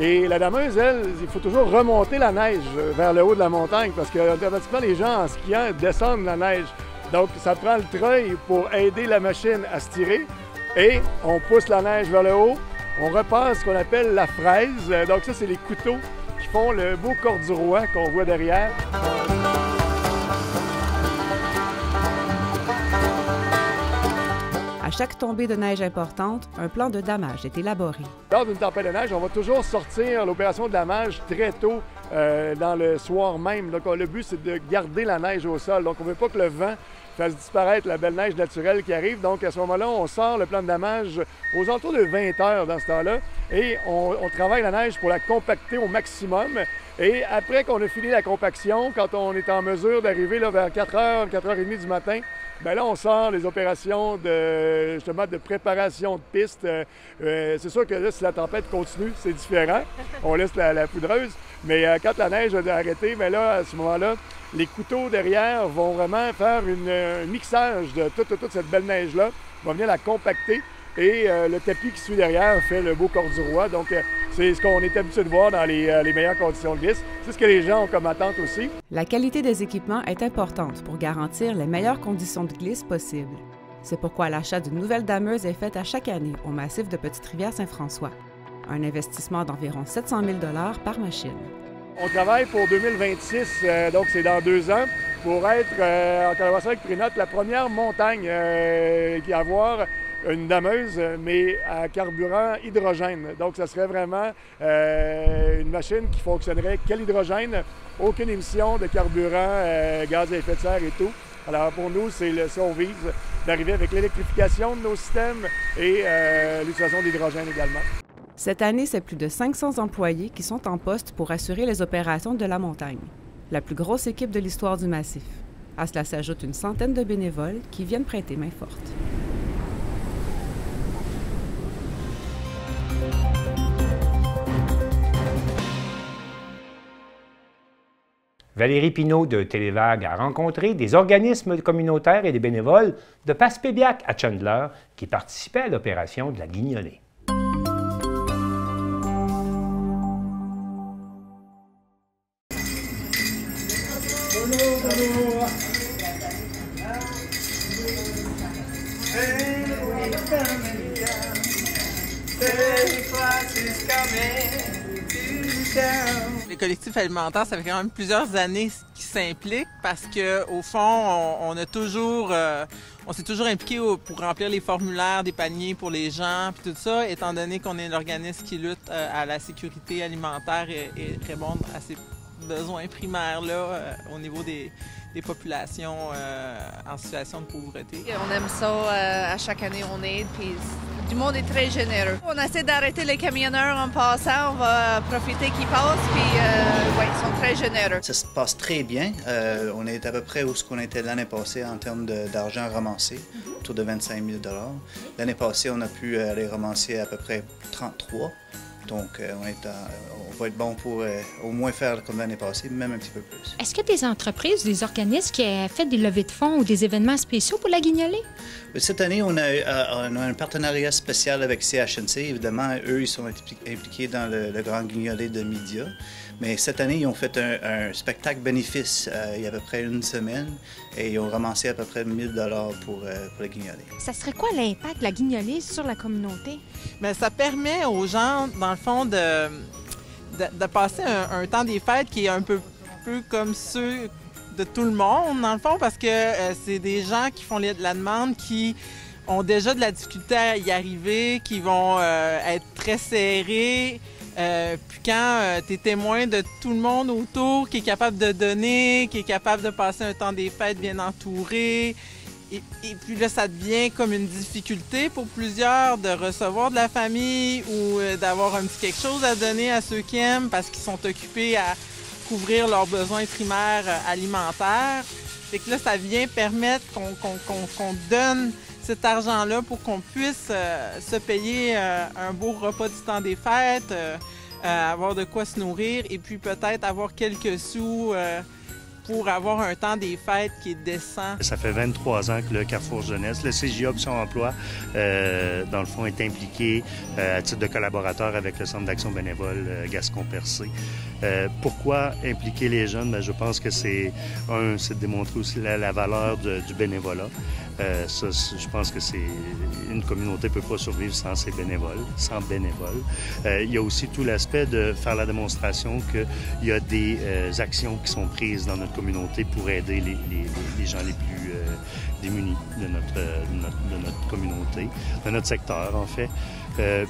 Et la dameuse, elle, il faut toujours remonter la neige vers le haut de la montagne parce que automatiquement, les gens en skiant descendent la neige. Donc, ça prend le treuil pour aider la machine à se tirer et on pousse la neige vers le haut. on repasse ce qu'on appelle la fraise. Donc ça, c'est les couteaux qui font le beau corps du roi qu'on voit derrière. À chaque tombée de neige importante, un plan de damage est élaboré. Lors d'une tempête de neige, on va toujours sortir l'opération de damage très tôt dans le soir même. Donc, le but, c'est de garder la neige au sol. Donc, on ne veut pas que le vent fasse disparaître la belle neige naturelle qui arrive. Donc, à ce moment-là, on sort le plan de damage aux alentours de 20 heures dans ce temps-là et on travaille la neige pour la compacter au maximum. Et après qu'on a fini la compaction, quand on est en mesure d'arriver vers 4 heures, 4h30 du matin, bien là, on sort les opérations justement de préparation de piste. C'est sûr que là, si la tempête continue, c'est différent. On laisse la poudreuse. Mais quand la neige a arrêté, bien là, à ce moment-là, les couteaux derrière vont vraiment faire un mixage de toute cette belle neige-là. On va venir la compacter. Et le tapis qui suit derrière fait le beau corps du roi. Donc, c'est ce qu'on est habitué de voir dans les meilleures conditions de glisse. C'est ce que les gens ont comme attente aussi. La qualité des équipements est importante pour garantir les meilleures conditions de glisse possibles. C'est pourquoi l'achat d'une nouvelle dameuse est fait à chaque année au massif de Petite-Rivière-Saint-François. Un investissement d'environ 700 000 $ par machine. On travaille pour 2026, donc c'est dans 2 ans, pour être, en collaboration avec Prinote, la première montagne qui va avoir une dameuse, mais à carburant hydrogène. Donc, ça serait vraiment une machine qui fonctionnerait qu'à l'hydrogène, aucune émission de carburant, gaz à effet de serre et tout. Alors, pour nous, c'est ça on vise, d'arriver avec l'électrification de nos systèmes et l'utilisation d'hydrogène également. Cette année, c'est plus de 500 employés qui sont en poste pour assurer les opérations de la montagne. La plus grosse équipe de l'histoire du massif. À cela s'ajoute une centaine de bénévoles qui viennent prêter main forte. Valérie Pinault de Télévague a rencontré des organismes communautaires et des bénévoles de Passepébiac à Chandler qui participaient à l'opération de la Guignolée. Les collectifs alimentaires, ça fait quand même plusieurs années qu'ils s'impliquent parce qu'au fond, on s'est toujours impliqué pour remplir les formulaires des paniers pour les gens, puis tout ça, étant donné qu'on est l'organisme qui lutte à la sécurité alimentaire et répondre à ces besoins primaires-là au niveau des populations en situation de pauvreté. On aime ça, à chaque année on aide, puis du monde est très généreux. On essaie d'arrêter les camionneurs en passant, on va profiter qu'ils passent, puis ouais, ils sont très généreux. Ça se passe très bien. On est à peu près où ce qu'on était l'année passée en termes d'argent ramassé, autour de 25 000 $. L'année passée, on a pu aller ramasser à peu près 33. Donc, on va être bon pour au moins faire comme l'année passée, même un petit peu plus. Est-ce qu'il y a des entreprises, des organismes qui ont fait des levées de fonds ou des événements spéciaux pour la Guignolée? Cette année, on a un partenariat spécial avec CHNC. Évidemment, eux, ils sont impliqués dans le Grand Guignolée de Média. Mais cette année, ils ont fait un spectacle bénéfice il y a à peu près une semaine et ils ont ramassé à peu près 1 000 $ pour la Guignolée. Ça serait quoi l'impact de la Guignolée sur la communauté? Bien, ça permet aux gens, dans le fond, de passer un temps des fêtes qui est un peu comme ceux de tout le monde, dans le fond, parce que c'est des gens qui font de la demande, qui ont déjà de la difficulté à y arriver, qui vont être très serrés. Puis quand tu es témoin de tout le monde autour qui est capable de donner, qui est capable de passer un temps des fêtes bien entouré, et puis là, ça devient comme une difficulté pour plusieurs de recevoir de la famille ou d'avoir un petit quelque chose à donner à ceux qui aiment parce qu'ils sont occupés à couvrir leurs besoins primaires alimentaires. Fait que là, ça vient permettre qu'on donne cet argent-là pour qu'on puisse se payer un beau repas du temps des fêtes, avoir de quoi se nourrir et puis peut-être avoir quelques sous pour avoir un temps des fêtes qui est décent. Ça fait 23 ans que le Carrefour Jeunesse, le CJA Option Emploi, dans le fond, est impliqué à titre de collaborateur avec le Centre d'action bénévole Gascon-Percé. Pourquoi impliquer les jeunes? Bien, je pense que c'est de démontrer aussi la valeur du bénévolat. Je pense que une communauté ne peut pas survivre sans ses bénévoles, sans bénévoles. Il y a aussi tout l'aspect de faire la démonstration qu'il y a des actions qui sont prises dans notre communauté pour aider les gens les plus démunis de notre communauté, de notre secteur en fait.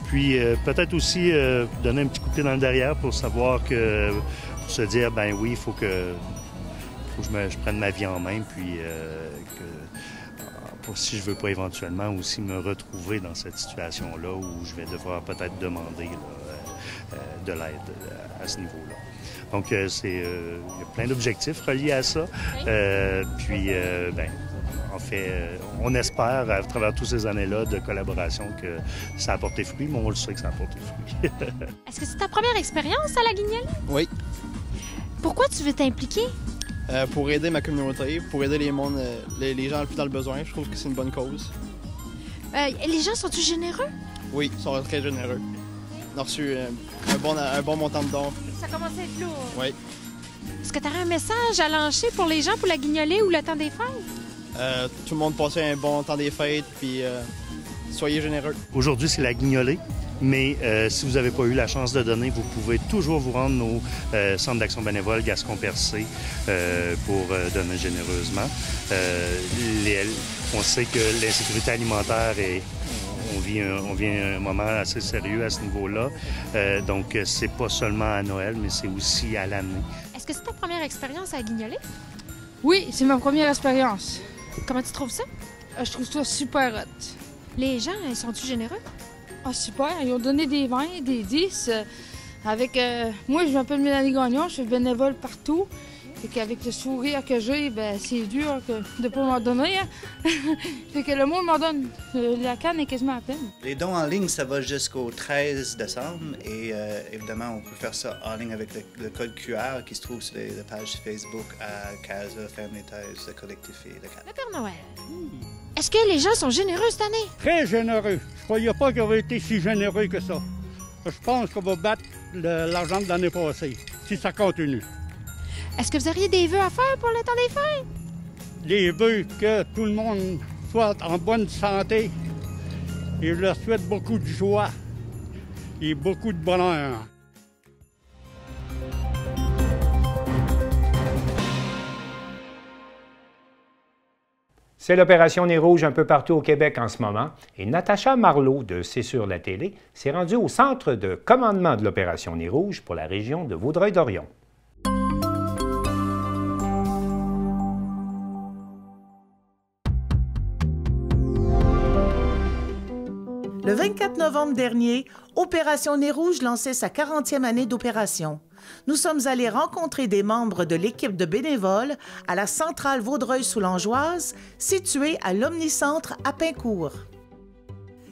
Puis peut-être aussi donner un petit coup de pied dans le derrière pour savoir pour se dire, ben oui, il faut que je prenne ma vie en main, puis si je veux pas éventuellement aussi me retrouver dans cette situation-là où je vais devoir peut-être demander de l'aide à ce niveau-là. Donc, il y a plein d'objectifs reliés à ça. En fait, on espère, à travers toutes ces années-là de collaboration, que ça a porté fruit, mais on le sait que ça a porté fruit. Est-ce que c'est ta première expérience à la Guignolée? Oui. Pourquoi tu veux t'impliquer? Pour aider ma communauté, pour aider les gens le plus dans le besoin. Je trouve que c'est une bonne cause. Les gens sont-ils généreux? Oui, ils sont très généreux. On a reçu un bon montant de dons. Ça commence à être lourd. Oui. Est-ce que tu aurais un message à lancer pour les gens pour la Guignolée ou le temps des fêtes? Tout le monde passe un bon temps des fêtes, puis soyez généreux. Aujourd'hui, c'est la Guignolée. Mais si vous n'avez pas eu la chance de donner, vous pouvez toujours vous rendre au Centre d'action bénévole Gascon-Percé pour donner généreusement. On sait que l'insécurité alimentaire on vit un moment assez sérieux à ce niveau-là. Donc, c'est pas seulement à Noël, mais c'est aussi à l'année. Est-ce que c'est ta première expérience à la Guignolée? Oui, c'est ma première expérience. Comment tu trouves ça? Je trouve ça super hot. Les gens, sont-ils généreux? Ah, super. Ils ont donné des 20, des 10. Moi, je m'appelle Mélanie Gagnon, je suis bénévole partout. Et qu'avec le sourire que j'ai, c'est dur de ne pas m'en donner. Hein? Fait que le monde m'en donne. La canne est quasiment à peine. Les dons en ligne, ça va jusqu'au 13 décembre. Et évidemment, on peut faire ça en ligne avec le code QR qui se trouve sur la page Facebook à CASA, Family Ties, le collectif et le CAD. Le Père Noël. Est-ce que les gens sont généreux cette année? Très généreux. Je ne croyais pas qu'ils avaient été si généreux que ça. Je pense qu'on va battre l'argent de l'année passée, si ça continue. Est-ce que vous auriez des vœux à faire pour le temps des fêtes? Les vœux que tout le monde soit en bonne santé. Et je leur souhaite beaucoup de joie et beaucoup de bonheur. C'est l'opération Nez Rouge un peu partout au Québec en ce moment. Et Natacha Marleau de C'est sur la télé s'est rendue au centre de commandement de l'opération Nez Rouge pour la région de Vaudreuil-Dorion. Le 24 novembre dernier, Opération Nez Rouge lançait sa 40e année d'opération. Nous sommes allés rencontrer des membres de l'équipe de bénévoles à la centrale Vaudreuil-Soulangeoise, située à l'Omnicentre à Pincourt.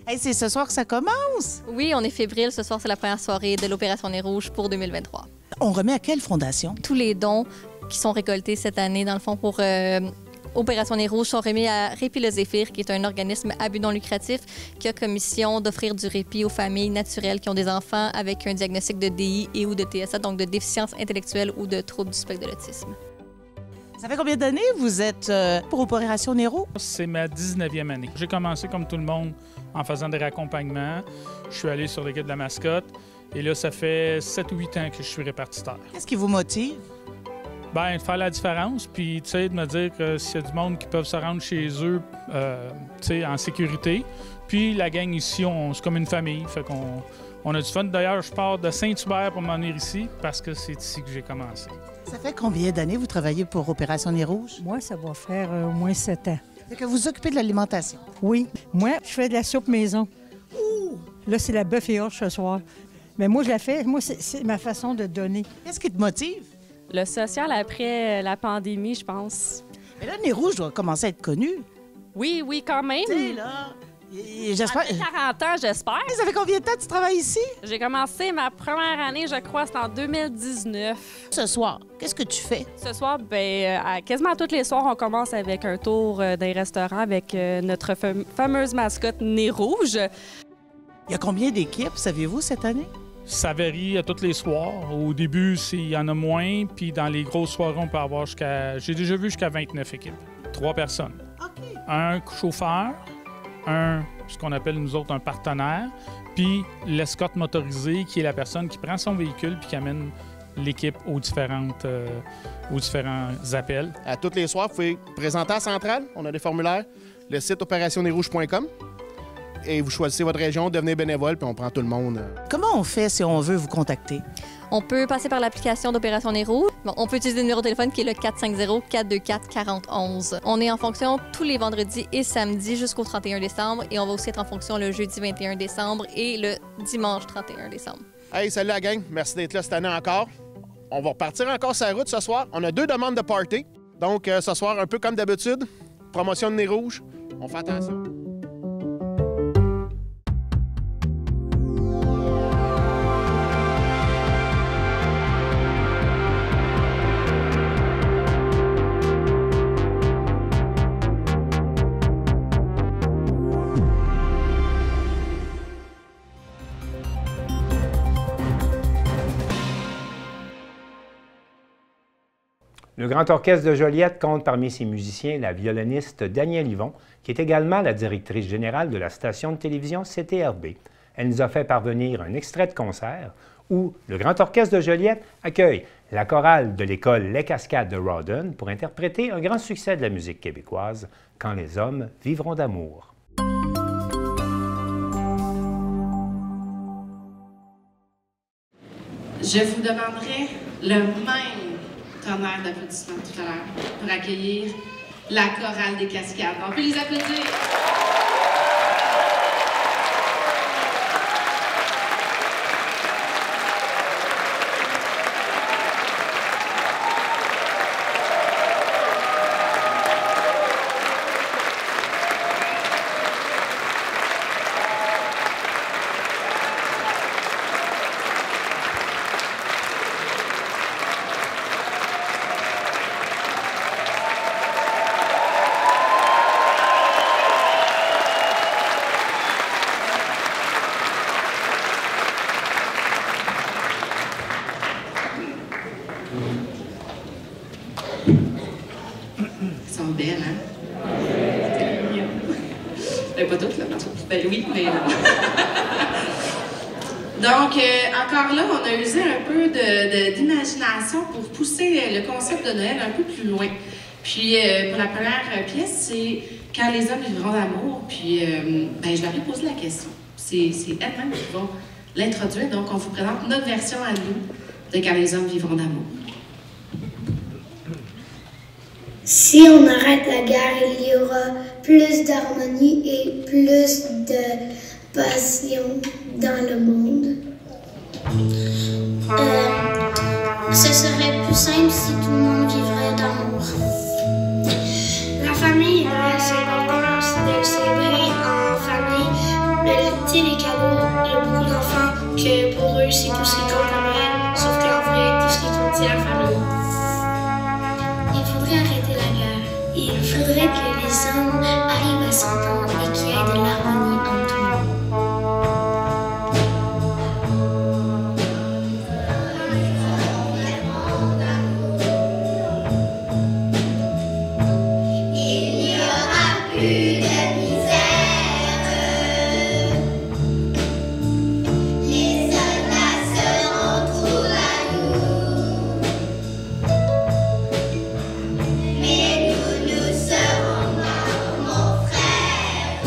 Hey, c'est ce soir que ça commence? Oui, on est fébrile. Ce soir, c'est la première soirée de l'Opération Nez Rouge pour 2023. On remet à quelle fondation? Tous les dons qui sont récoltés cette année, dans le fond, pour Opération Nez Rouge sont remis à Répit le Zéphyr, qui est un organisme à but non lucratif qui a comme mission d'offrir du répit aux familles naturelles qui ont des enfants avec un diagnostic de DI et ou de TSA, donc de déficience intellectuelle ou de trouble du spectre de l'autisme. Ça fait combien d'années vous êtes pour Opération Nez Rouge? C'est ma 19e année. J'ai commencé comme tout le monde en faisant des raccompagnements. Je suis allé sur l'équipe de la mascotte et là, ça fait 7 ou 8 ans que je suis répartiteur. Qu'est-ce qui vous motive? Bien, de faire la différence, puis, tu sais, de me dire que s'il y a du monde qui peuvent se rendre chez eux, tu sais, en sécurité. Puis, la gang ici, c'est comme une famille, fait qu'on a du fun. D'ailleurs, je pars de Saint-Hubert pour m'en venir ici, parce que c'est ici que j'ai commencé. Ça fait combien d'années vous travaillez pour Opération Nez Rouge? Moi, ça va faire au moins 7 ans. Fait que vous vous occupez de l'alimentation? Oui. Moi, je fais de la soupe maison. Ouh! Là, c'est la bœuf et orge ce soir. Mais moi, je la fais. Moi, c'est ma façon de donner. Qu'est-ce qui te motive? Le social après la pandémie, je pense. Mais là, Nez Rouge doit commencer à être connu. Oui, quand même. Tu sais, là, J'espère. 40 ans, j'espère. Ça fait combien de temps que tu travailles ici? J'ai commencé ma première année, je crois, c'était en 2019. Ce soir, qu'est-ce que tu fais? Ce soir, quasiment tous les soirs, on commence avec un tour d'un restaurant avec notre fameuse mascotte Nez Rouge. Il y a combien d'équipes, saviez-vous, cette année? Ça varie à tous les soirs. Au début, il y en a moins, puis dans les grosses soirées, on peut avoir j'ai déjà vu jusqu'à 29 équipes. 3 personnes. OK. Un chauffeur, ce qu'on appelle nous autres un partenaire, puis l'escorte motorisé, qui est la personne qui prend son véhicule puis qui amène l'équipe aux différents appels. À tous les soirs, vous pouvez présenter à Centrale. On a des formulaires. Le site opérationnesrouges.com. Et vous choisissez votre région, devenez bénévole, puis on prend tout le monde. Comment on fait si on veut vous contacter? On peut passer par l'application d'Opération Nez Rouge. On peut utiliser le numéro de téléphone qui est le 450-424-4011. On est en fonction tous les vendredis et samedis jusqu'au 31 décembre et on va aussi être en fonction le jeudi 21 décembre et le dimanche 31 décembre. Hey, salut la gang. Merci d'être là cette année encore. On va repartir encore sur la route ce soir. On a 2 demandes de party. Donc, ce soir, un peu comme d'habitude, promotion de Nez Rouge. On fait attention. Le Grand Orchestre de Joliette compte parmi ses musiciens la violoniste Danielle Yvon, qui est également la directrice générale de la station de télévision CTRB. Elle nous a fait parvenir un extrait de concert où le Grand Orchestre de Joliette accueille la chorale de l'école Les Cascades de Rawdon pour interpréter un grand succès de la musique québécoise, « Quand les hommes vivront d'amour ». Je vous demanderai le même tonnerre d'applaudissements tout à l'heure pour accueillir la chorale des Cascades. On peut les applaudir. Pas toutes, là. Ben oui, mais... Donc, encore là, on a usé un peu d'imagination pour pousser le concept de Noël un peu plus loin. Puis, pour la première pièce, c'est « Quand les hommes vivront d'amour ». Puis, je leur ai posé la question. C'est elles-mêmes qui vont l'introduire. Donc, on vous présente notre version à nous de « Quand les hommes vivront d'amour ». Si on arrête la guerre, il y aura plus d'harmonie et plus de passion dans le monde. Ce serait plus simple si tout le monde vivrait d'amour. La famille, c'est important de le célébrer en famille. Tu sais, les cadeaux, il y a beaucoup d'enfants que pour eux, c'est tout ce qui compte à Noël, sauf qu'en vrai, tout ce qui compte, c'est la famille. Il faudrait arrêter la guerre. Il faudrait que les hommes arrivent à s'entendre et qu'il y ait de l'harmonie entre tout le monde. Il n'y aura plus de misère. Les soldats seront trop à nous. Mais nous serons morts, mon frère.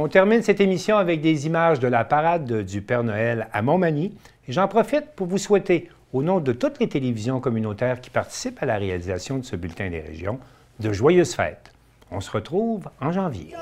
On termine cette émission avec des images de la parade du Père Noël à Montmagny. Et j'en profite pour vous souhaiter, au nom de toutes les télévisions communautaires qui participent à la réalisation de ce bulletin des régions, de joyeuses fêtes. On se retrouve en janvier.